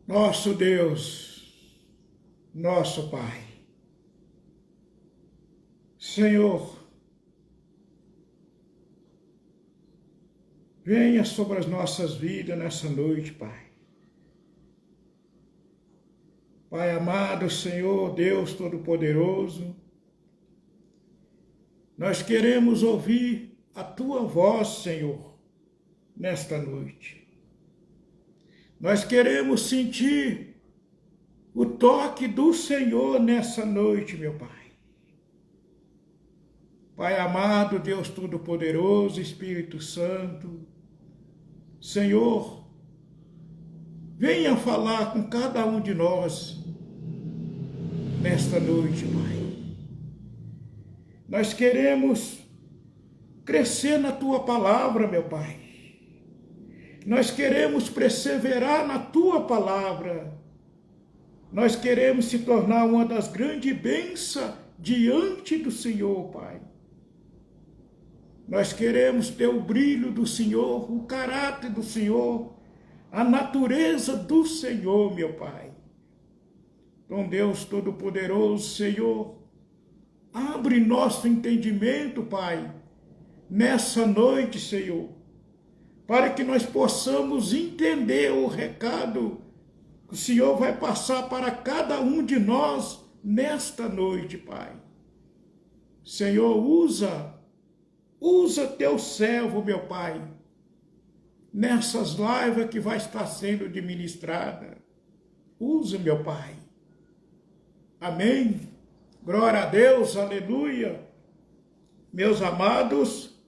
Nosso Deus, nosso Pai, Senhor, venha sobre as nossas vidas nessa noite, Pai. Pai amado, Senhor, Deus Todo-Poderoso, nós queremos ouvir a Tua voz, Senhor, nesta noite. Nós queremos sentir o toque do Senhor nessa noite, meu Pai. Pai amado, Deus Todo-Poderoso, Espírito Santo, Senhor, venha falar com cada um de nós nesta noite, Pai. Nós queremos crescer na Tua palavra, meu Pai. Nós queremos perseverar na Tua palavra. Nós queremos se tornar uma das grandes bênçãos diante do Senhor, Pai. Nós queremos ter o brilho do Senhor, o caráter do Senhor, a natureza do Senhor, meu Pai. Então, Deus Todo-Poderoso, Senhor, abre nosso entendimento, Pai, nessa noite, Senhor, para que nós possamos entender o recado que o Senhor vai passar para cada um de nós nesta noite, Pai. Senhor, usa teu servo, meu Pai, nessas lives que vai estar sendo administrada. Usa, meu Pai. Amém. Glória a Deus, aleluia. Meus amados,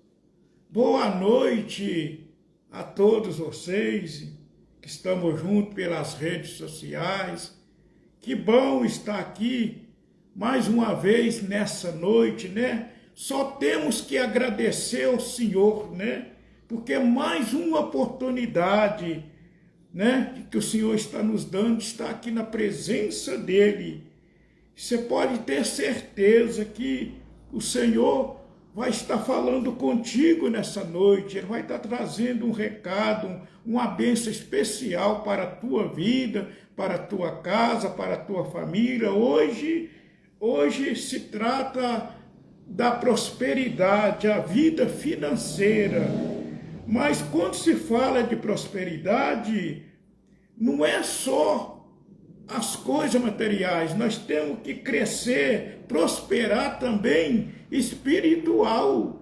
boa noite a todos vocês que estamos juntos pelas redes sociais. Que bom estar aqui mais uma vez nessa noite, né? Só temos que agradecer ao Senhor, né? Porque é mais uma oportunidade, né? Que o Senhor está nos dando, está aqui na presença dEle. Você pode ter certeza que o Senhor vai estar falando contigo nessa noite. Ele vai estar trazendo um recado, uma bênção especial para a tua vida, para a tua casa, para a tua família. Hoje se trata da prosperidade, a vida financeira. Mas quando se fala de prosperidade, não é só as coisas materiais, nós temos que crescer, prosperar também espiritual.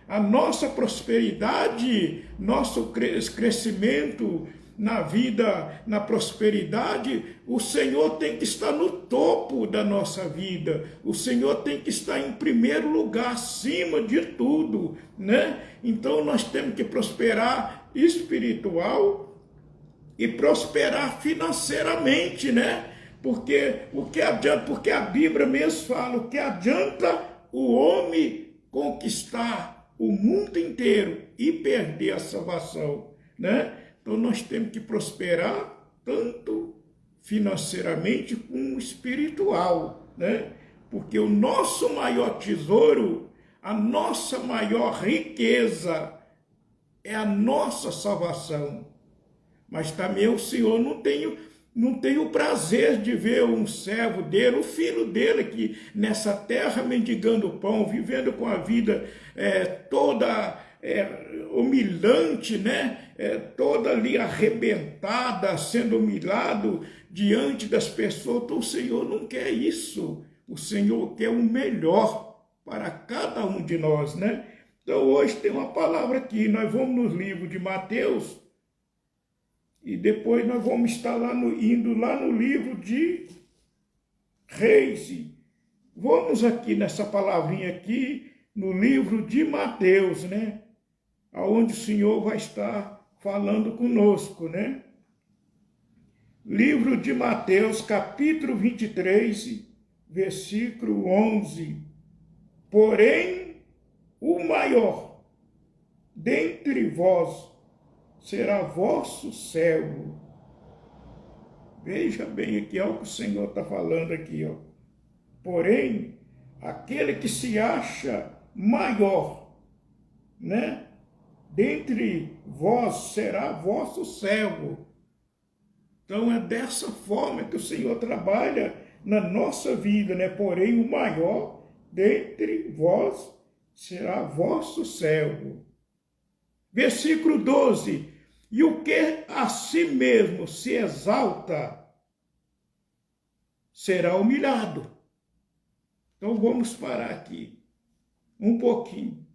A nossa prosperidade, nosso crescimento na vida, na prosperidade, o Senhor tem que estar no topo da nossa vida. O Senhor tem que estar em primeiro lugar, acima de tudo, né? Então nós temos que prosperar espiritual e prosperar financeiramente, né? Porque o que adianta, porque a Bíblia mesmo fala, o que adianta o homem conquistar o mundo inteiro e perder a salvação, né? Então nós temos que prosperar tanto financeiramente como espiritual, né? Porque o nosso maior tesouro, a nossa maior riqueza é a nossa salvação. Mas também o Senhor não tem o prazer de ver um servo dele, o filho dele aqui nessa terra mendigando pão, vivendo com a vida toda humilhante, né? Toda ali arrebentada, sendo humilhado diante das pessoas. Então o Senhor não quer isso. O Senhor quer o melhor para cada um de nós, né? Então hoje tem uma palavra aqui, nós vamos no livro de Mateus, e depois nós vamos estar indo lá no livro de Reis. Vamos aqui nessa palavrinha aqui, no livro de Mateus, né? Onde o Senhor vai estar falando conosco, né? Livro de Mateus, capítulo 23, versículo 11. Porém, o maior dentre vós será vosso servo. Veja bem aqui, olha o que o Senhor está falando aqui, ó. Porém, aquele que se acha maior, né? Dentre vós será vosso servo. Então é dessa forma que o Senhor trabalha na nossa vida, né? Porém o maior dentre vós será vosso servo. Versículo 12. E o que a si mesmo se exalta será humilhado. Então vamos parar aqui um pouquinho.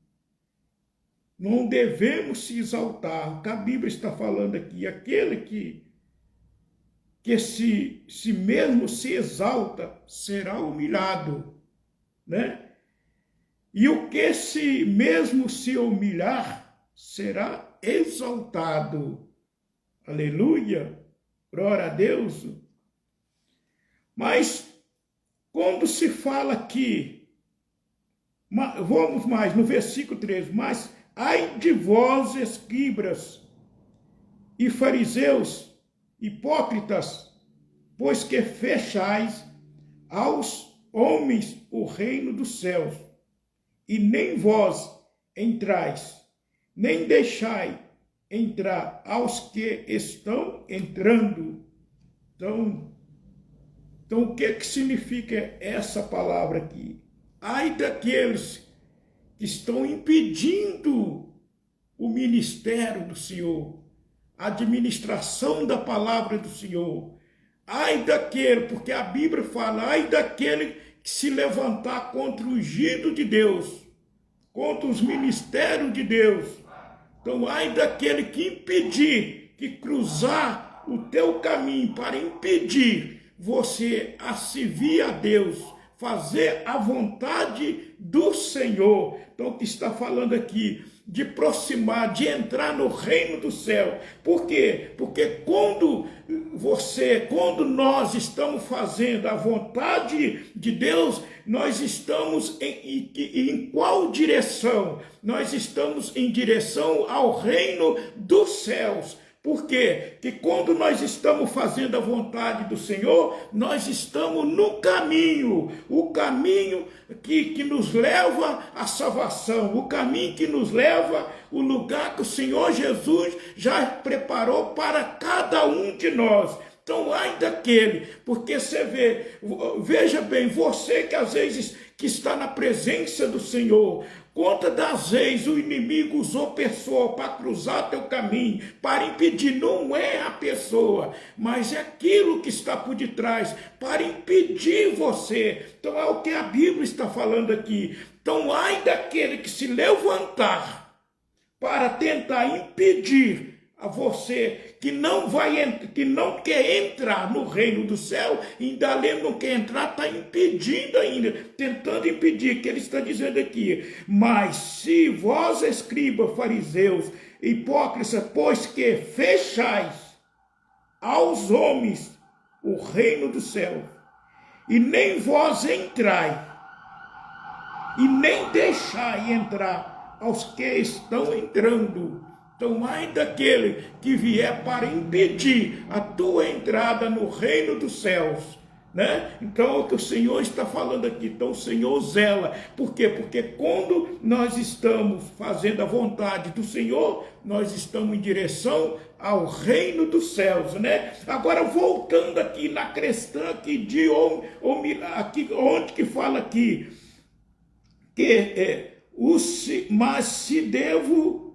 Não devemos se exaltar. O que a Bíblia está falando aqui, aquele que se mesmo se exalta será humilhado, né? E o que se mesmo se humilhar será exaltado. Aleluia! Glória a Deus! Mas quando se fala aqui, vamos mais no versículo 13, mas ai de vós, escribas e fariseus, hipócritas, pois que fechais aos homens o reino dos céus, e nem vós entrais, nem deixai entrar aos que estão entrando. Então o que significa essa palavra aqui? Ai daqueles que estão impedindo o ministério do Senhor, a administração da palavra do Senhor. Ai daquele, porque a Bíblia fala, ai daquele que se levantar contra o ungido de Deus, contra os ministérios de Deus. Então, ai daquele que impedir, que cruzar o teu caminho para impedir você a servir a Deus, fazer a vontade do Senhor. Então, o que está falando aqui? De aproximar, de entrar no reino do céu. Por quê? Porque quando nós estamos fazendo a vontade de Deus, nós estamos em qual direção? Nós estamos em direção ao reino dos céus. Por quê? Que quando nós estamos fazendo a vontade do Senhor, nós estamos no caminho, o caminho que nos leva à salvação, o caminho que nos leva ao lugar que o Senhor Jesus já preparou para cada um de nós. Então, ai daquele, porque você veja bem, você que às vezes que está na presença do Senhor, quantas das vezes o inimigo usou pessoa para cruzar teu caminho, para impedir, não é a pessoa, mas é aquilo que está por detrás, para impedir você. Então é o que a Bíblia está falando aqui. Então ai daquele que se levantar para tentar impedir a você que não quer entrar no reino do céu, ainda além não quer entrar, está impedindo ainda, tentando impedir, que ele está dizendo aqui. Mas se vós, escribas, fariseus, hipócritas, pois que fechais aos homens o reino do céu, e nem vós entrai, e nem deixai entrar aos que estão entrando. Então, ai daquele que vier para impedir a tua entrada no reino dos céus, né? Então, é o que o Senhor está falando aqui. Então, o Senhor zela. Por quê? Porque quando nós estamos fazendo a vontade do Senhor, nós estamos em direção ao reino dos céus, né? Agora, voltando aqui na questão aqui aqui, onde que fala aqui, que mas se devo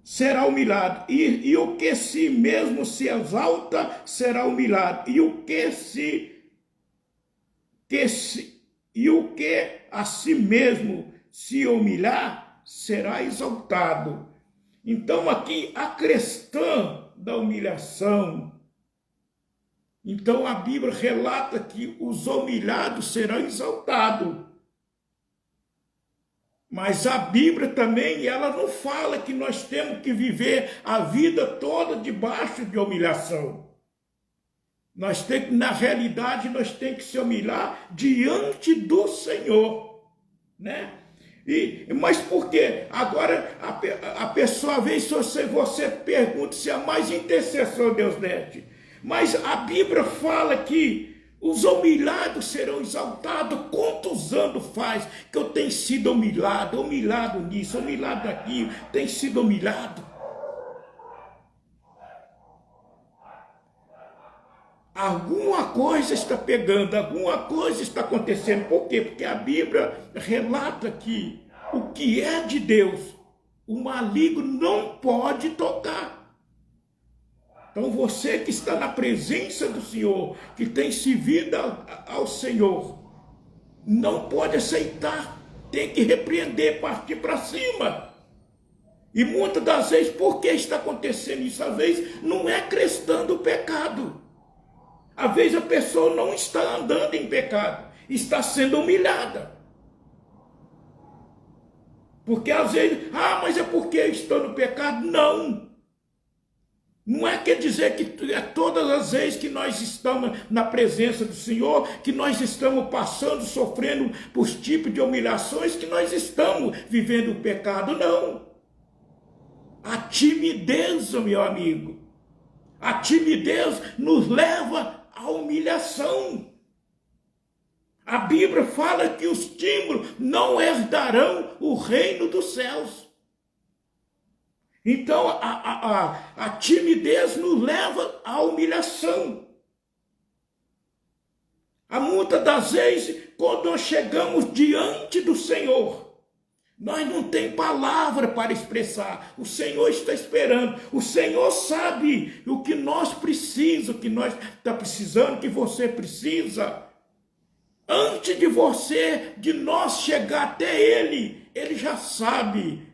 será humilhado, e o que si mesmo se exalta será humilhado, e o que a si mesmo se humilhar será exaltado. Então aqui a questão da humilhação. Então a Bíblia relata que os humilhados serão exaltados. Mas a Bíblia também, ela não fala que nós temos que viver a vida toda debaixo de humilhação. Na realidade, nós temos que se humilhar diante do Senhor, né? Mas por quê? Agora a pessoa vem, se você pergunta se há mais intercessão Deus neste. Mas a Bíblia fala que os humilhados serão exaltados. Quantos anos faz que eu tenho sido humilhado nisso, humilhado naquilo, tenho sido humilhado? alguma coisa está pegando, alguma coisa está acontecendo. Por quê? Porque a Bíblia relata que o que é de Deus, o maligno não pode tocar. Então você que está na presença do Senhor, que tem servido ao Senhor, não pode aceitar, tem que repreender, partir para cima. E muitas das vezes, por que está acontecendo isso? Às vezes não é cristã do pecado. Às vezes a pessoa não está andando em pecado, está sendo humilhada. Porque às vezes, mas é porque eu estou no pecado? Não. Não é quer dizer que é todas as vezes que nós estamos na presença do Senhor, que nós estamos passando, sofrendo por tipos de humilhações, que nós estamos vivendo o pecado, não. A timidez, meu amigo, a timidez nos leva à humilhação. A Bíblia fala que os tímidos não herdarão o reino dos céus. Então, a timidez nos leva à humilhação. Há muitas das vezes, quando nós chegamos diante do Senhor, nós não temos palavra para expressar. O Senhor está esperando. O Senhor sabe o que nós precisamos, o que nós está precisando, o que você precisa. Antes de nós chegar até Ele, Ele já sabe.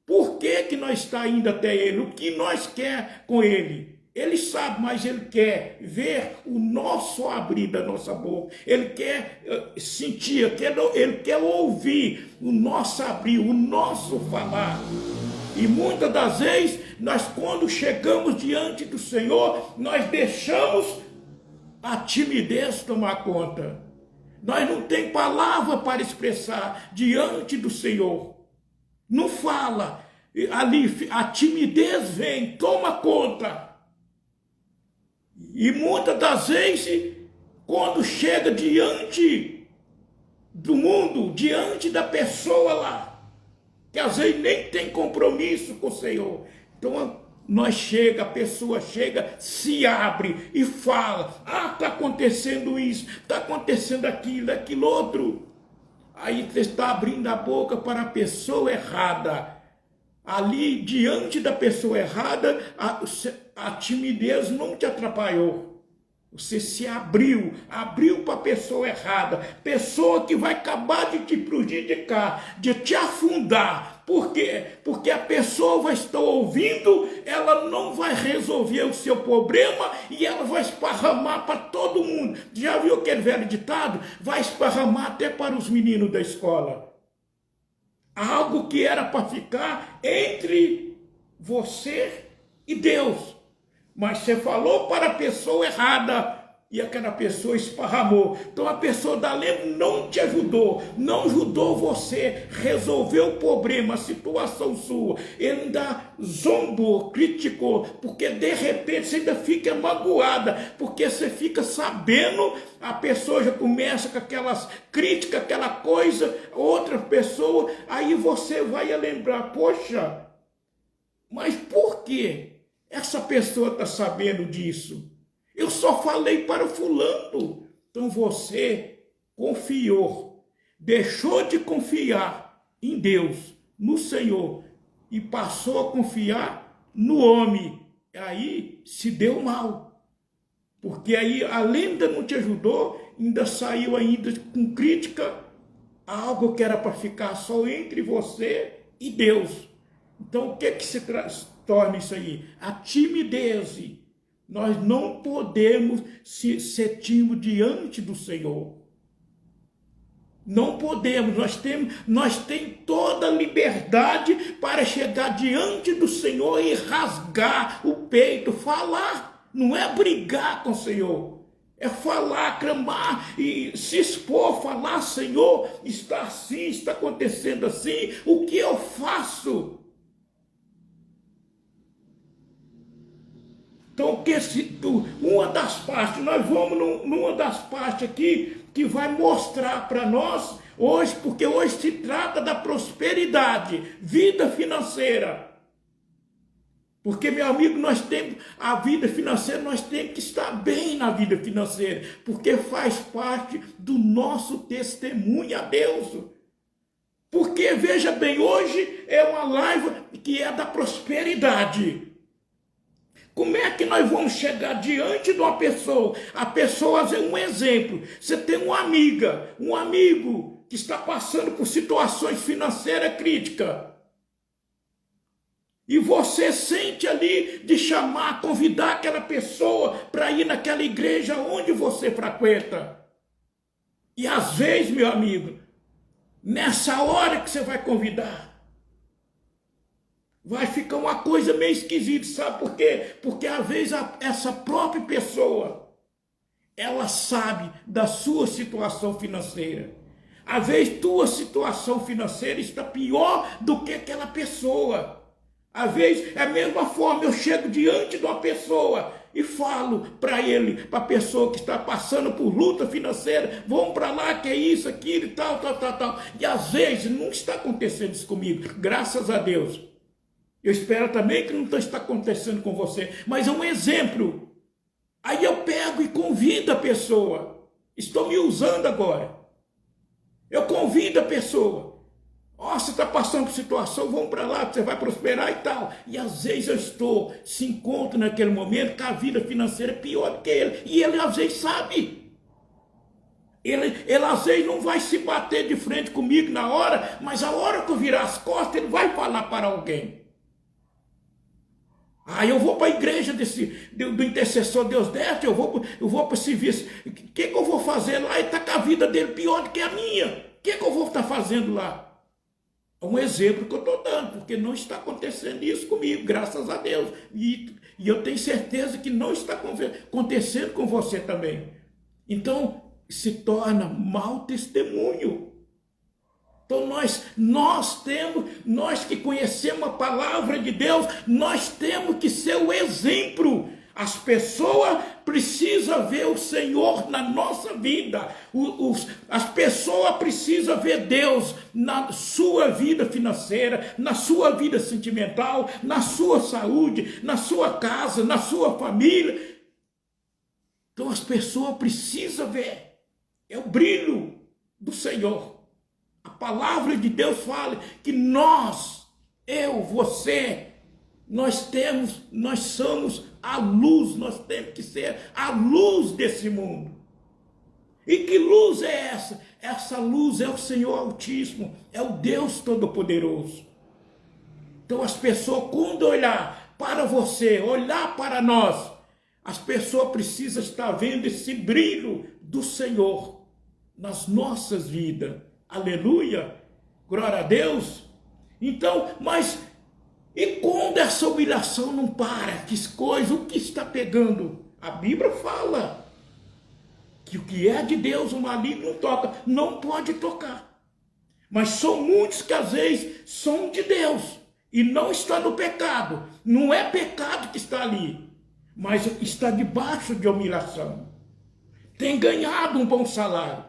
Por que nós está indo até Ele? O que nós quer com Ele? Ele sabe, mas Ele quer ver o nosso abrir da nossa boca. Ele quer sentir, Ele quer ouvir o nosso abrir, o nosso falar. E muitas das vezes, nós quando chegamos diante do Senhor, nós deixamos a timidez tomar conta. Nós não temos palavra para expressar diante do Senhor. Não fala, ali a timidez vem, toma conta. E muitas das vezes, quando chega diante do mundo, diante da pessoa lá, que às vezes nem tem compromisso com o Senhor, então a pessoa chega, se abre e fala, está acontecendo isso, está acontecendo aquilo outro. Aí você está abrindo a boca para a pessoa errada. Ali, diante da pessoa errada, a timidez não te atrapalhou. Você se abriu para a pessoa errada. Pessoa que vai acabar de te prejudicar, de te afundar. Por quê? Porque a pessoa vai estar ouvindo, ela não vai resolver o seu problema e ela vai esparramar para todo mundo. Já viu aquele velho ditado? Vai esparramar até para os meninos da escola. Algo que era para ficar entre você e Deus. Mas você falou para a pessoa errada e aquela pessoa esparramou. Então a pessoa dali não te ajudou, não ajudou você a resolver o problema, a situação sua. Ele ainda zombou, criticou, porque de repente você ainda fica magoada, porque você fica sabendo, a pessoa já começa com aquelas críticas, aquela coisa, outra pessoa, aí você vai lembrar, poxa, mas por que essa pessoa está sabendo disso? Eu só falei para o fulano. Então você confiou, deixou de confiar em Deus, no Senhor, e passou a confiar no homem. Aí se deu mal. Porque aí, além de não te ajudou, ainda saiu ainda com crítica, algo que era para ficar só entre você e Deus. Então o que se torna isso aí? A timidez. Nós não podemos ser tímidos diante do Senhor. Não podemos, nós temos toda a liberdade para chegar diante do Senhor e rasgar o peito, falar. Não é brigar com o Senhor. É falar, clamar e se expor, falar, Senhor, está assim, está acontecendo assim, o que eu faço? Então, uma das partes, nós vamos numa das partes aqui, que vai mostrar para nós, hoje, porque hoje se trata da prosperidade, vida financeira. Porque, meu amigo, nós temos a vida financeira, nós temos que estar bem na vida financeira, porque faz parte do nosso testemunho a Deus. Porque, veja bem, hoje é uma live que é da prosperidade. Como é que nós vamos chegar diante de uma pessoa? A pessoa é um exemplo. Você tem uma amiga, um amigo que está passando por situações financeiras críticas. E você sente ali de chamar, convidar aquela pessoa para ir naquela igreja onde você frequenta. E às vezes, meu amigo, nessa hora que você vai convidar, vai ficar uma coisa meio esquisita, sabe por quê? Porque às vezes essa própria pessoa, ela sabe da sua situação financeira. Às vezes tua situação financeira está pior do que aquela pessoa. Às vezes é a mesma forma, eu chego diante de uma pessoa e falo para ele, para a pessoa que está passando por luta financeira, vamos para lá, que é isso, aquilo e tal. E às vezes não está acontecendo isso comigo, graças a Deus. Eu espero também que não está acontecendo com você, mas é um exemplo. Aí eu pego e convido a pessoa. Estou me usando agora. Eu convido a pessoa. Ó, você está passando por situação, vamos para lá, você vai prosperar e tal. E às vezes se encontro naquele momento que a vida financeira é pior do que ele. E ele às vezes sabe. Ele às vezes não vai se bater de frente comigo na hora, mas a hora que eu virar as costas, ele vai falar para alguém. Ah, eu vou para a igreja do intercessor Deus deste, eu vou para esse serviço. O que eu vou fazer lá? Ele está com a vida dele pior do que a minha. O que eu vou estar fazendo lá? É um exemplo que eu estou dando, porque não está acontecendo isso comigo, graças a Deus. E eu tenho certeza que não está acontecendo com você também. Então, se torna mau testemunho. Então nós que conhecemos a palavra de Deus, nós temos que ser o exemplo. As pessoas precisam ver o Senhor na nossa vida. As pessoas precisam ver Deus na sua vida financeira, na sua vida sentimental, na sua saúde, na sua casa, na sua família. Então as pessoas precisam ver. É o brilho do Senhor. A palavra de Deus fala que nós, eu, você, nós somos a luz, nós temos que ser a luz desse mundo. E que luz é essa? Essa luz é o Senhor Altíssimo, é o Deus Todo-Poderoso. Então as pessoas, quando olhar para você, olhar para nós, as pessoas precisam estar vendo esse brilho do Senhor nas nossas vidas. Aleluia, glória a Deus. Então, mas e quando essa humilhação não para, que coisa, o que está pegando? A Bíblia fala que o que é de Deus, o maligno não toca, não pode tocar. Mas são muitos que às vezes são de Deus e não está no pecado. Não é pecado que está ali, mas está debaixo de humilhação. Tem ganhado um bom salário.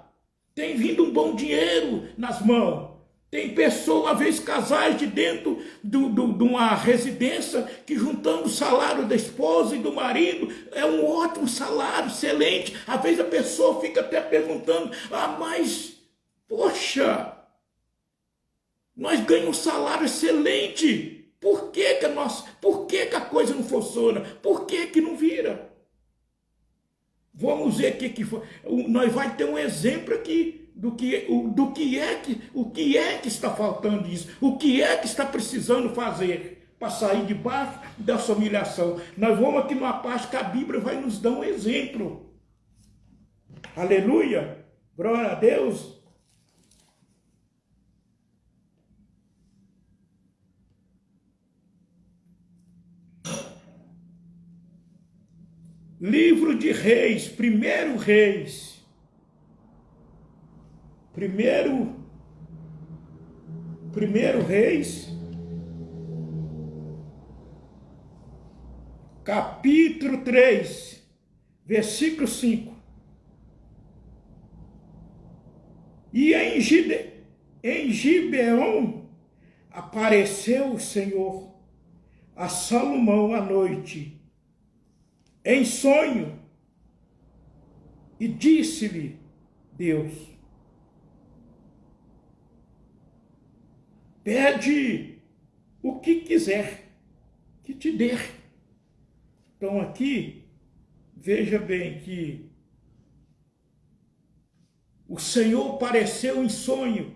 Tem vindo um bom dinheiro nas mãos. Tem pessoas, às vezes, casais de dentro de uma residência que juntando o salário da esposa e do marido, é um ótimo salário, excelente. Às vezes a pessoa fica até perguntando, mas, poxa, nós ganhamos um salário excelente. Por que a coisa não funciona? Por que não vira? Vamos ver nós vamos ter um exemplo aqui o que é que está faltando isso, o que é que está precisando fazer para sair debaixo dessa humilhação. Nós vamos aqui numa parte que a Bíblia vai nos dar um exemplo. Aleluia, glória a Deus. Livro de Reis, primeiro Reis, capítulo 3, versículo 5. E em Gibeon apareceu o Senhor a Salomão à noite, em sonho, e disse-lhe Deus: pede o que quiser que te dê. Então aqui, veja bem que o Senhor apareceu em sonho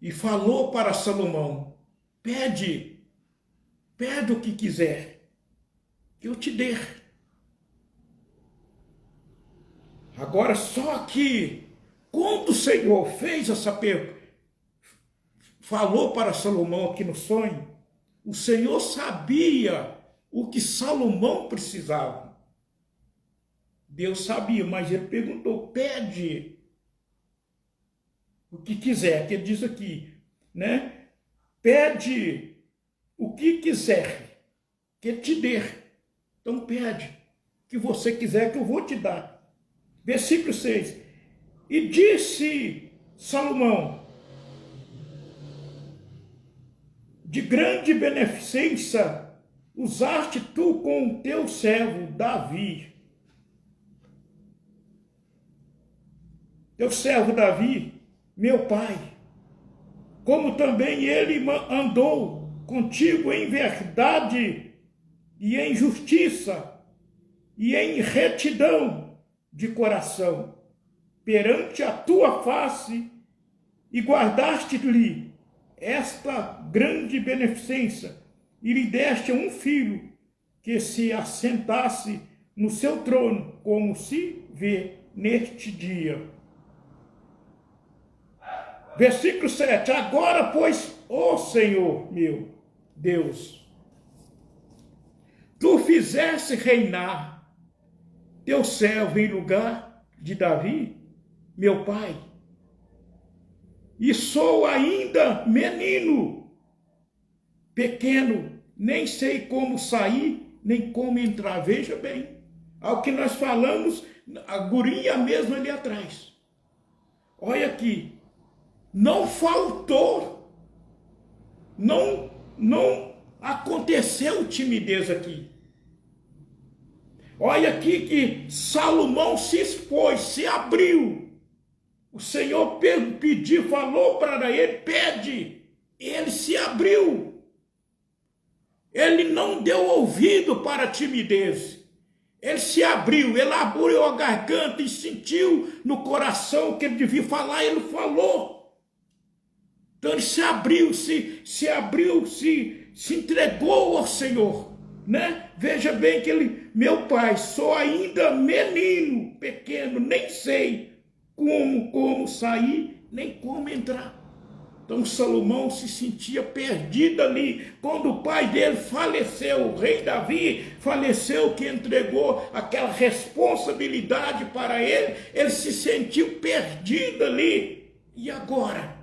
e falou para Salomão: pede o que quiser que eu te dê. Agora, só que quando o Senhor fez essa pergunta, falou para Salomão aqui no sonho, o Senhor sabia o que Salomão precisava. Deus sabia, mas ele perguntou: pede o que quiser, que ele diz aqui, né? Pede o que quiser, que ele te dê. Então pede o que você quiser, que eu vou te dar. Versículo 6. E disse Salomão: de grande beneficência usaste tu com o teu servo Davi. Teu servo Davi, meu pai, como também ele andou contigo em verdade e em justiça e em retidão de coração perante a tua face, e guardaste-lhe esta grande beneficência, e lhe deste um filho que se assentasse no seu trono, como se vê neste dia. Versículo 7. Agora, pois, ó Senhor meu Deus, tu fizeste reinar teu servo em lugar de Davi, meu pai, e sou ainda menino, pequeno, nem sei como sair, nem como entrar. Veja bem, ao que nós falamos, a gurinha mesmo ali atrás. Olha aqui, não faltou, não aconteceu timidez aqui. Olha aqui que Salomão se expôs, se abriu. O Senhor pediu, falou para ele: pede. Ele se abriu. Ele não deu ouvido para a timidez. Ele se abriu, ele abriu a garganta e sentiu no coração que ele devia falar, ele falou. Então ele se abriu, se entregou ao Senhor, né? Veja bem que ele: meu pai, sou ainda menino, pequeno, nem sei como sair, nem como entrar. Então Salomão se sentia perdido ali, quando o pai dele faleceu, o rei Davi faleceu, que entregou aquela responsabilidade para ele, ele se sentiu perdido ali. E agora?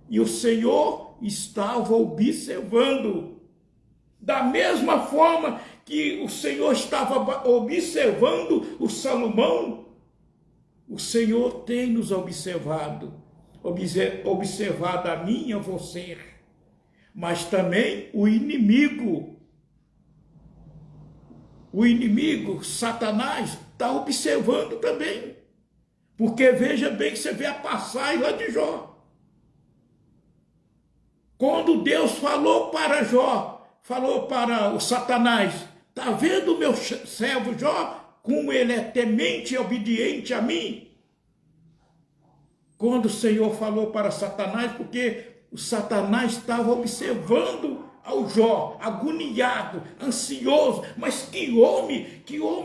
E o Senhor estava observando, da mesma forma que o Senhor estava observando o Salomão, o Senhor tem nos observado a mim e a você, mas também o inimigo, Satanás, está observando também, porque veja bem que você vê a passagem lá de Jó. Quando Deus falou para Jó, falou para o Satanás: está vendo o meu servo Jó, como ele é temente e obediente a mim? Quando o Senhor falou para Satanás, porque o Satanás estava observando ao Jó, agoniado, ansioso. Mas que homem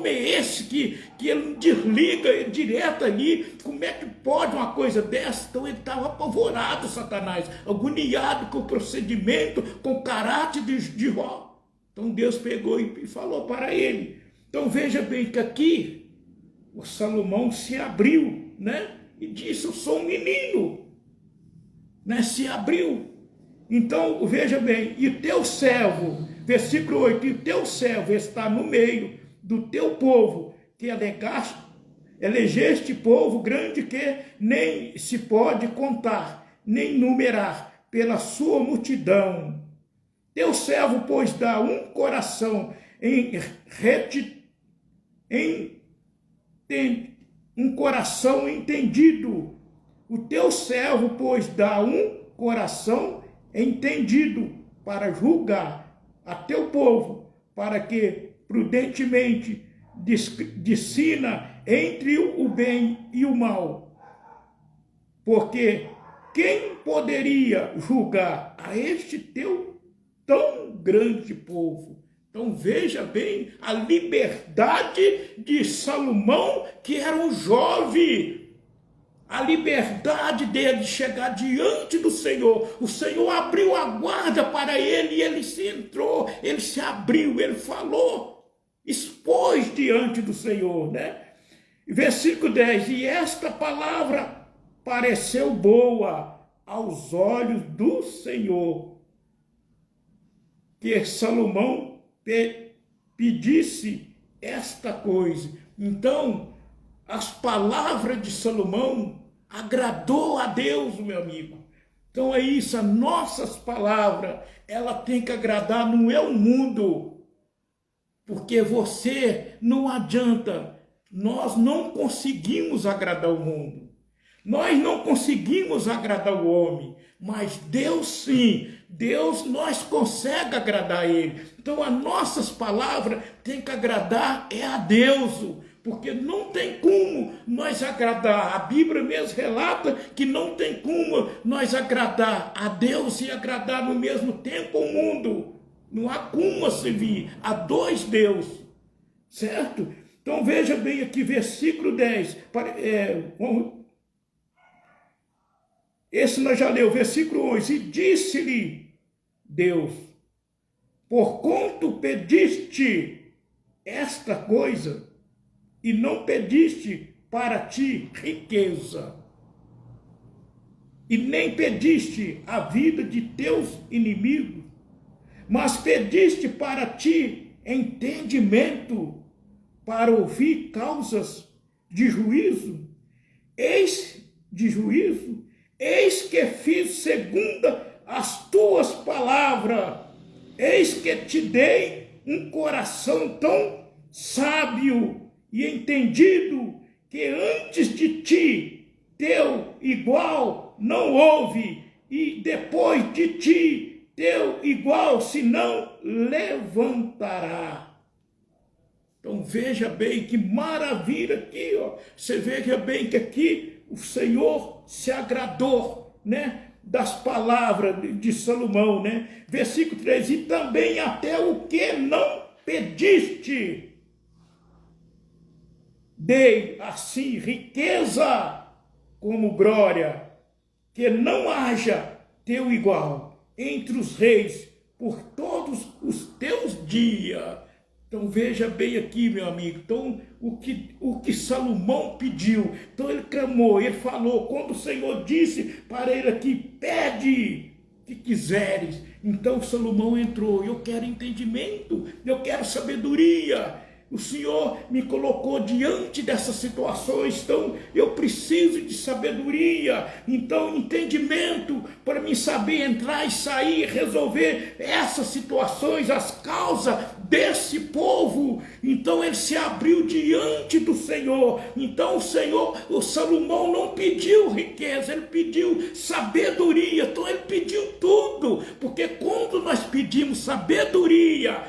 é esse que ele desliga direto ali? Como é que pode uma coisa dessa? Então ele estava apavorado, Satanás, agoniado com o procedimento, com o caráter de Jó. Então Deus pegou e falou para ele. Então veja bem que aqui o Salomão se abriu, né? E disse: eu sou um menino, né? Se abriu. Então, veja bem, e teu servo, versículo 8, e teu servo está no meio do teu povo, que elegeste povo grande que nem se pode contar, nem numerar, pela sua multidão. Teu servo, pois, dá um coração um coração entendido. O teu servo, pois, dá um coração entendido para julgar a teu povo, para que prudentemente discina entre o bem e o mal. Porque quem poderia julgar a este teu tão grande povo? Então veja bem a liberdade de Salomão, que era um jovem. A liberdade dele de chegar diante do Senhor. O Senhor abriu a guarda para ele e ele se entrou, ele se abriu, ele falou, expôs diante do Senhor, né? Versículo 10, e esta palavra pareceu boa aos olhos do Senhor, que Salomão pedisse esta coisa. Então, as palavras de Salomão agradou a Deus, meu amigo. Então é isso, as nossas palavras, ela tem que agradar, não é o mundo. Porque você, não adianta, nós não conseguimos agradar o mundo. Nós não conseguimos agradar o homem, mas Deus sim, Deus nós conseguimos agradar Ele. Então as nossas palavras têm que agradar a Deus, porque não tem como nós agradar. A Bíblia mesmo relata que não tem como nós agradar a Deus e agradar no mesmo tempo o mundo. Não há como servir a dois deuses, certo? Então veja bem aqui, versículo 10. Esse nós já leu, versículo 11. E disse-lhe Deus, porquanto pediste esta coisa, e não pediste para ti riqueza, e nem pediste a vida de teus inimigos, mas pediste para ti entendimento, para ouvir causas de juízo, eis que fiz segundo as tuas palavras, eis que te dei um coração tão sábio e entendido, que antes de ti teu igual não houve, e depois de ti teu igual se não levantará. Então veja bem que maravilha aqui, ó. Você veja bem que aqui o Senhor se agradou, né, das palavras de Salomão, né? Versículo 3, e também até o que não pediste, dei assim riqueza como glória, que não haja teu igual entre os reis por todos os teus dias. Então veja bem aqui, meu amigo, então o que Salomão pediu, então ele clamou, ele falou, quando o Senhor disse para ele aqui, pede que quiseres, então Salomão entrou, eu quero entendimento, eu quero sabedoria. O Senhor me colocou diante dessas situações, então eu preciso de sabedoria, então entendimento para mim saber entrar e sair, resolver essas situações, as causas desse povo. Então ele se abriu diante do Senhor. Então o Salomão não pediu riqueza, ele pediu sabedoria, então ele pediu tudo, porque quando nós pedimos sabedoria,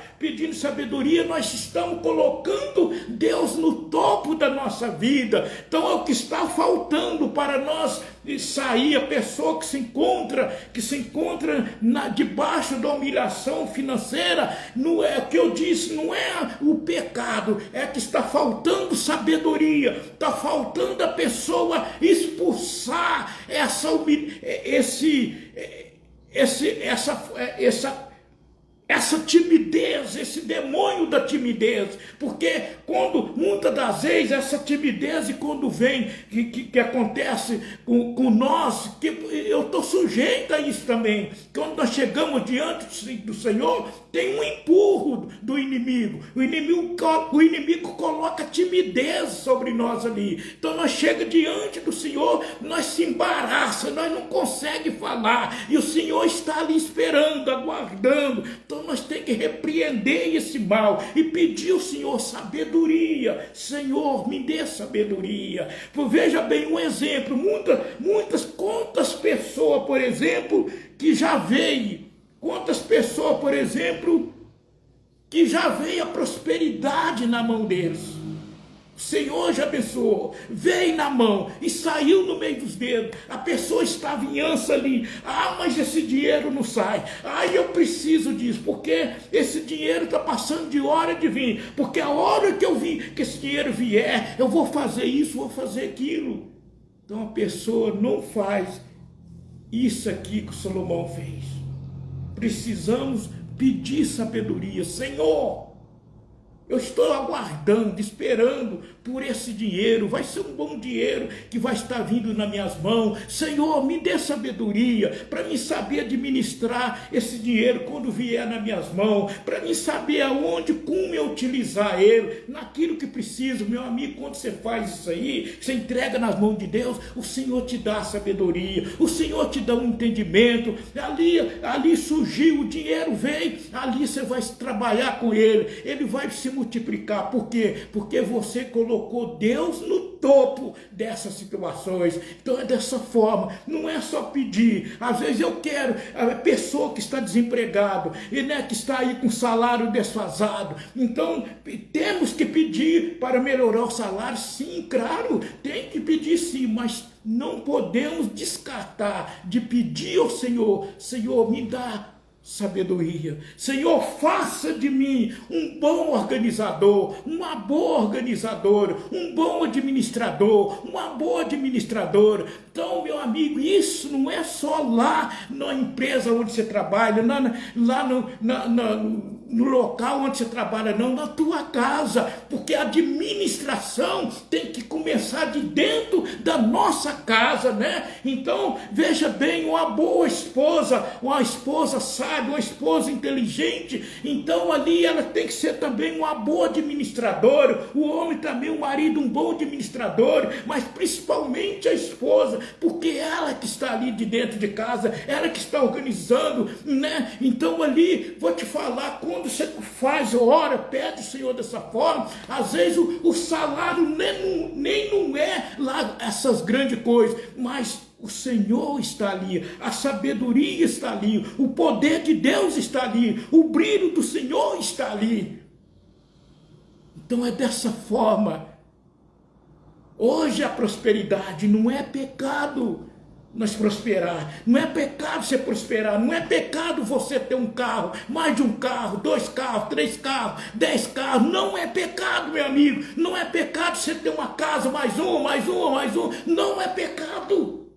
nós estamos colocando Deus no topo da nossa vida. Então é o que está faltando para nós sair. A pessoa que se encontra debaixo da humilhação financeira, não é o que eu disse, não é o pecado, é que está faltando sabedoria, está faltando a pessoa expulsar essa timidez, esse demônio da timidez, porque muitas das vezes essa timidez, quando vem, que acontece com nós, que eu estou sujeito a isso também, quando nós chegamos diante do Senhor, tem um empurro do inimigo, o inimigo coloca timidez sobre nós ali, então nós chegamos diante do Senhor, nós se embaraça, nós não conseguimos falar, e o Senhor está ali esperando, aguardando, então Então nós temos que repreender esse mal e pedir ao Senhor sabedoria. Senhor, me dê sabedoria. Veja bem um exemplo, quantas pessoas, por exemplo, que já veio, quantas pessoas, por exemplo, que já veio a prosperidade na mão deles. O Senhor já abençoou, veio na mão e saiu no meio dos dedos. A pessoa estava em ânsia ali. Ah, mas esse dinheiro não sai. Ah, eu preciso disso, porque esse dinheiro está passando de hora de vir. Porque a hora que eu vi que esse dinheiro vier, eu vou fazer isso, vou fazer aquilo. Então a pessoa não faz isso aqui que o Salomão fez. Precisamos pedir sabedoria. Senhor, eu estou aguardando, esperando por esse dinheiro. Vai ser um bom dinheiro que vai estar vindo nas minhas mãos. Senhor, me dê sabedoria para mim saber administrar esse dinheiro quando vier nas minhas mãos, para mim saber aonde, como eu utilizar ele, naquilo que preciso. Meu amigo, quando você faz isso aí, você entrega nas mãos de Deus, o Senhor te dá sabedoria, o Senhor te dá um entendimento. Ali surgiu, o dinheiro veio, ali você vai trabalhar com ele vai se multiplicar. Por quê? Porque você colocou Deus no topo dessas situações. Então é dessa forma, não é só pedir. Às vezes eu quero, a pessoa que está desempregado, e que está aí com salário desfasado, então temos que pedir para melhorar o salário, sim, claro, tem que pedir sim, mas não podemos descartar de pedir ao Senhor. Senhor, me dá sabedoria. Senhor, faça de mim um bom organizador, uma boa organizadora, um bom administrador, uma boa administradora. Então, meu amigo, isso não é só lá na empresa onde você trabalha, lá no local onde você trabalha, não, na tua casa, porque a administração tem que começar de dentro da nossa casa, né? Então, veja bem, uma boa esposa, uma esposa sábia, uma esposa inteligente, então ali ela tem que ser também uma boa administradora, o homem também, o marido, um bom administrador, mas principalmente a esposa, porque ela que está ali de dentro de casa, ela que está organizando, né? Então ali, vou te falar, quando você faz, ora, pede o Senhor dessa forma, às vezes o salário nem não é lá essas grandes coisas, mas o Senhor está ali, a sabedoria está ali, o poder de Deus está ali, o brilho do Senhor está ali. Então é dessa forma. Hoje a prosperidade não é pecado nós prosperar, não é pecado você prosperar, não é pecado você ter um carro, mais de um carro, 2 carros, 3 carros, 10 carros, não é pecado, meu amigo, não é pecado você ter uma casa, mais um, não é pecado.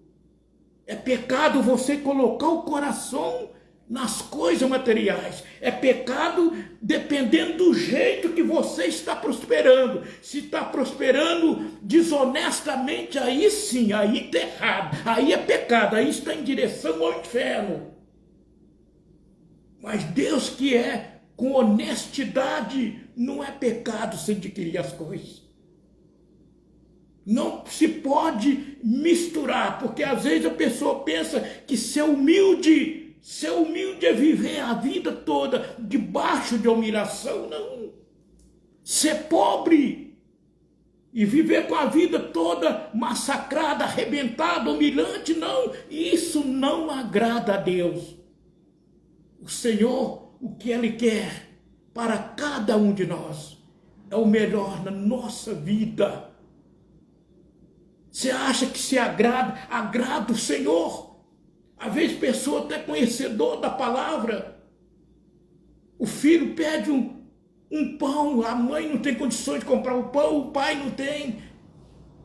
É pecado você colocar o coração nas coisas materiais. É pecado dependendo do jeito que você está prosperando. Se está prosperando desonestamente, aí sim, aí está errado. Aí é pecado, aí está em direção ao inferno. Mas Deus que é com honestidade, não é pecado você adquirir as coisas. Não se pode misturar, porque às vezes a pessoa pensa que ser humilde é viver a vida toda debaixo de humilhação. Não. Ser pobre e viver com a vida toda massacrada, arrebentada, humilhante, não. Isso não agrada a Deus. O Senhor, o que Ele quer para cada um de nós é o melhor na nossa vida. Você acha que se agrada o Senhor? Às vezes pessoa até conhecedor da palavra. O filho pede um pão, a mãe não tem condições de comprar o pão, o pai não tem.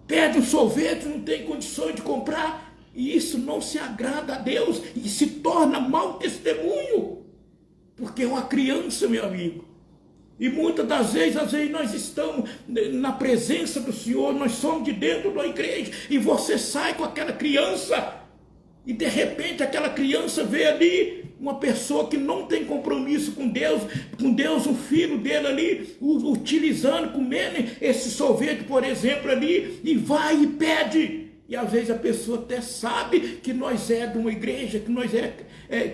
Pede um sorvete, não tem condições de comprar. E isso não se agrada a Deus e se torna mau testemunho. Porque é uma criança, meu amigo. E muitas das vezes, nós estamos na presença do Senhor, nós somos de dentro da igreja, e você sai com aquela criança, e de repente aquela criança vê ali uma pessoa que não tem compromisso com Deus, um filho dele ali, utilizando, comendo esse sorvete, por exemplo, ali, e vai e pede. E às vezes a pessoa até sabe que nós é de uma igreja, que nós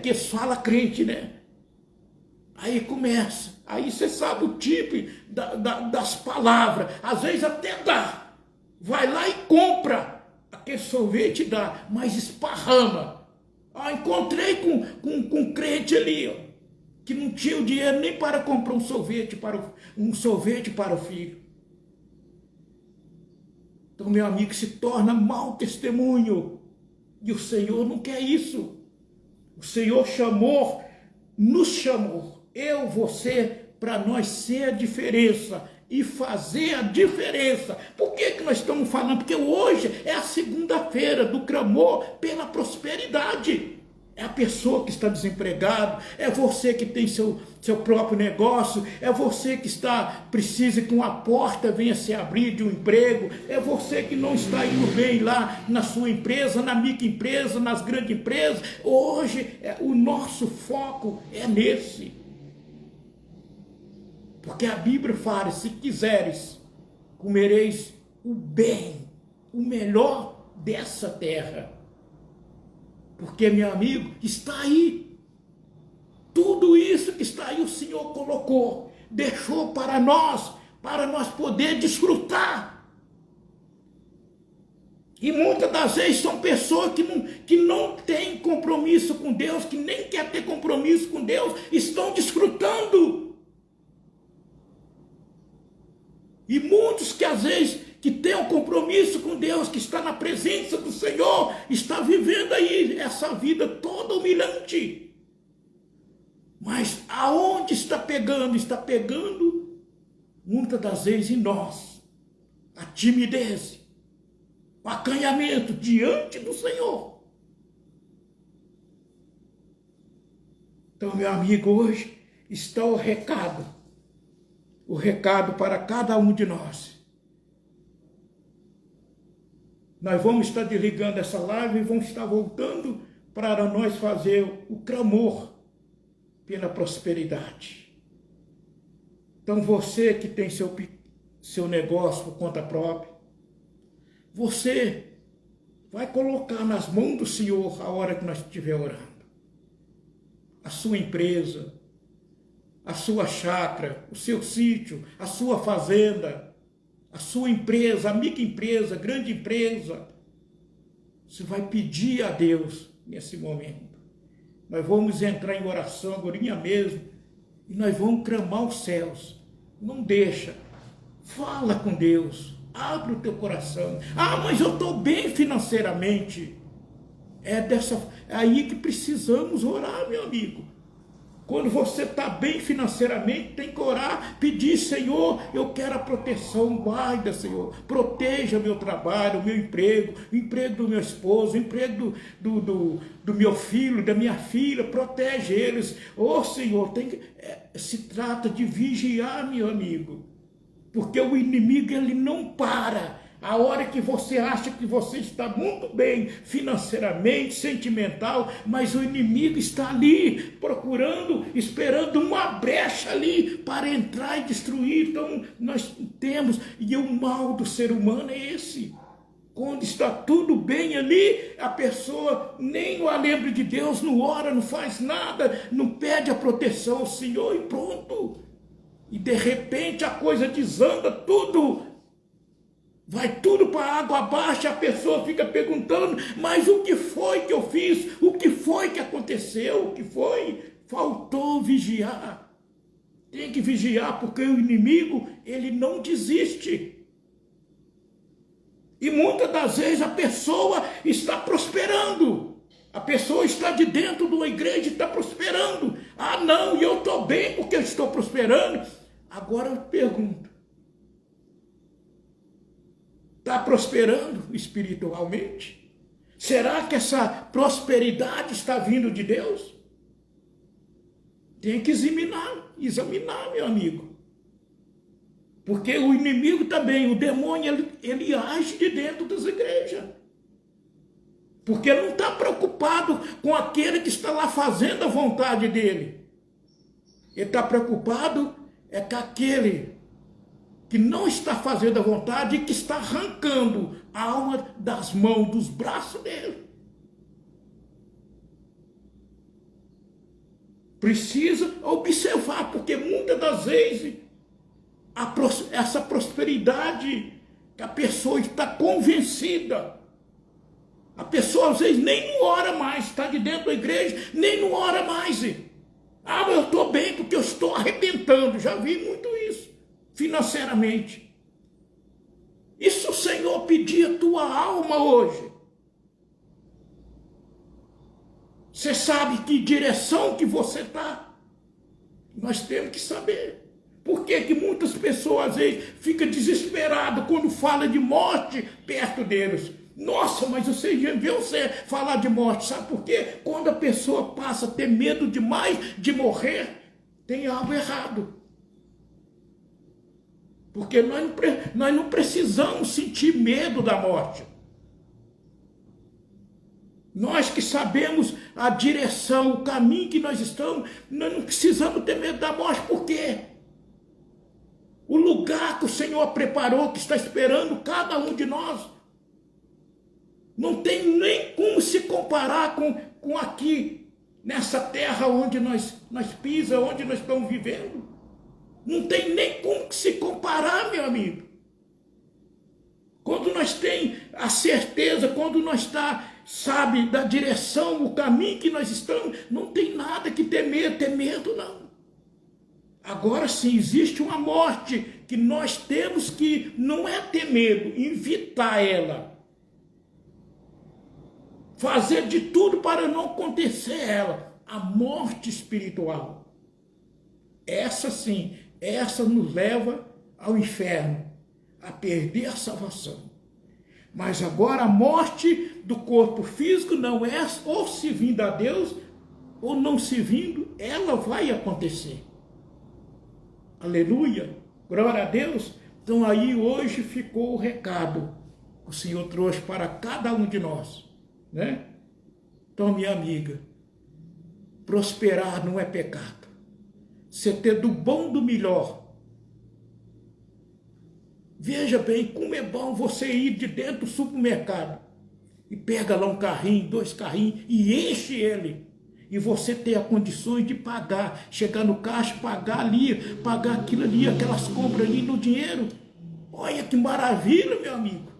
que fala crente, né? Aí começa, aí você sabe o tipo das palavras, às vezes até dá, vai lá e compra aquele sorvete, dá, mas esparrama. Encontrei com um crente ali, ó, que não tinha o dinheiro nem para comprar um sorvete para o filho. Então, meu amigo, se torna mau testemunho, e o Senhor não quer isso. O Senhor nos chamou, eu, você, para nós ser a diferença e fazer a diferença. Por que nós estamos falando? Porque hoje é a segunda-feira do clamor pela prosperidade. É a pessoa que está desempregado, é você que tem seu próprio negócio, é você que precisa que uma porta venha se abrir de um emprego, é você que não está indo bem lá na sua empresa, na microempresa, nas grandes empresas. Hoje o nosso foco é nesse. Porque a Bíblia fala, se quiseres, comereis o bem, o melhor dessa terra. Porque, meu amigo, está aí. Tudo isso que está aí o Senhor colocou, deixou para nós poder desfrutar. E muitas das vezes são pessoas que não têm compromisso com Deus, que nem quer ter compromisso com Deus, estão desfrutando. E muitos que às vezes que tem um compromisso com Deus, que está na presença do Senhor, está vivendo aí essa vida toda humilhante. Mas aonde está pegando? Está pegando, muitas das vezes, em nós, a timidez, o acanhamento diante do Senhor. Então, meu amigo, hoje está o recado para cada um de nós. Nós vamos estar desligando essa live e vamos estar voltando para nós fazer o clamor pela prosperidade. Então você que tem seu negócio por conta própria, você vai colocar nas mãos do Senhor a hora que nós estiver orando. A sua empresa, a sua chácara, o seu sítio, a sua fazenda, a sua empresa, a microempresa, a grande empresa. Você vai pedir a Deus nesse momento. Nós vamos entrar em oração agora mesmo e nós vamos clamar os céus. Não deixa. Fala com Deus. Abre o teu coração. Mas eu estou bem financeiramente. É aí que precisamos orar, meu amigo. Quando você está bem financeiramente, tem que orar, pedir, Senhor, eu quero a proteção, guarda, Senhor, proteja meu trabalho, o meu emprego, o emprego do meu esposo, o emprego do meu filho, da minha filha, protege eles. Senhor, se trata de vigiar, meu amigo, porque o inimigo, ele não para. A hora que você acha que você está muito bem financeiramente, sentimental, mas o inimigo está ali procurando, esperando uma brecha ali para entrar e destruir. Então nós temos, e o mal do ser humano é esse. Quando está tudo bem ali, a pessoa nem o lembra de Deus, não ora, não faz nada, não pede a proteção ao Senhor e pronto. E de repente a coisa desanda tudo. Vai tudo para a água abaixo, a pessoa fica perguntando, mas o que foi que eu fiz? O que foi que aconteceu? O que foi? Faltou vigiar. Tem que vigiar, porque o inimigo, ele não desiste. E muitas das vezes a pessoa está prosperando. A pessoa está de dentro de uma igreja e está prosperando. Não, e eu estou bem porque eu estou prosperando. Agora eu pergunto. Está prosperando espiritualmente? Será que essa prosperidade está vindo de Deus? Tem que examinar, meu amigo. Porque o inimigo também, o demônio, ele age de dentro das igrejas. Porque ele não está preocupado com aquele que está lá fazendo a vontade dele. Ele está preocupado com aquele que não está fazendo a vontade e que está arrancando a alma das mãos, dos braços dele. Precisa observar, porque muitas das vezes essa prosperidade que a pessoa está convencida, a pessoa às vezes nem não ora mais, está de dentro da igreja, nem não ora mais. Ah, mas eu estou bem porque eu estou arrebentando, já vi muito isso, financeiramente. E se o Senhor pedir a tua alma hoje? Você sabe que direção que você está? Nós temos que saber. Por que que muitas pessoas às vezes ficam desesperadas quando fala de morte perto deles? Nossa, mas você já viu você falar de morte, sabe por quê? Quando a pessoa passa a ter medo demais de morrer, tem algo errado. Porque nós não precisamos sentir medo da morte. Nós que sabemos a direção, o caminho que nós estamos, nós não precisamos ter medo da morte. Por quê? O lugar que o Senhor preparou, que está esperando cada um de nós, não tem nem como se comparar com aqui, nessa terra onde nós pisamos, onde nós estamos vivendo. Não tem nem como se comparar, meu amigo. Quando nós temos a certeza, quando nós sabe da direção, o caminho que nós estamos, não tem nada que ter medo não. Agora sim, existe uma morte que nós temos que, não é ter medo, evitar ela. Fazer de tudo para não acontecer ela. A morte espiritual. Essa sim, essa nos leva ao inferno, a perder a salvação. Mas agora a morte do corpo físico não é ou se vindo a Deus, ou não se vindo, ela vai acontecer. Aleluia, glória a Deus. Então aí hoje ficou o recado que o Senhor trouxe para cada um de nós, né? Então, minha amiga, prosperar não é pecado. Você ter do bom do melhor. Veja bem como é bom você ir de dentro do supermercado e pega lá um carrinho, 2 carrinhos e enche ele. E você ter as condições de pagar, chegar no caixa, pagar ali, pagar aquilo ali, aquelas compras ali no dinheiro. Olha que maravilha, meu amigo.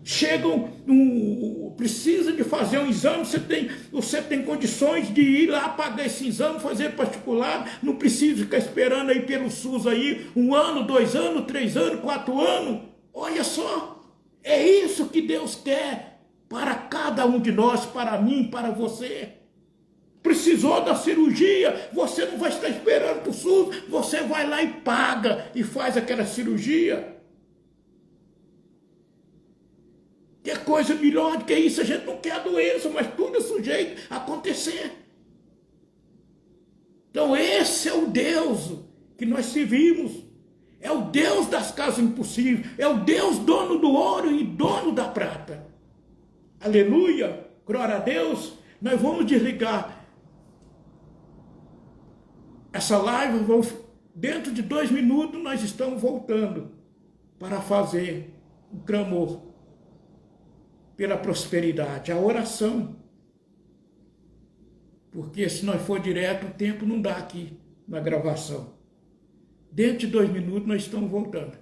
Chegam, precisa de fazer um exame, você tem condições de ir lá pagar esse exame, fazer particular, não precisa ficar esperando aí pelo SUS aí 1 ano, 2 anos, 3 anos, 4 anos. Olha só, é isso que Deus quer para cada um de nós, para mim, para você. Precisou da cirurgia, você não vai estar esperando para o SUS, você vai lá e paga e faz aquela cirurgia. Que coisa melhor do que isso? A gente não quer a doença, mas tudo é sujeito a acontecer. Então esse é o Deus que nós servimos. É o Deus das casas impossíveis. É o Deus dono do ouro e dono da prata. Aleluia, glória a Deus. Nós vamos desligar essa live. Dentro de 2 minutos nós estamos voltando para fazer o clamor pela prosperidade, a oração. Porque se nós for direto, o tempo não dá aqui na gravação. Dentro de 2 minutos nós estamos voltando.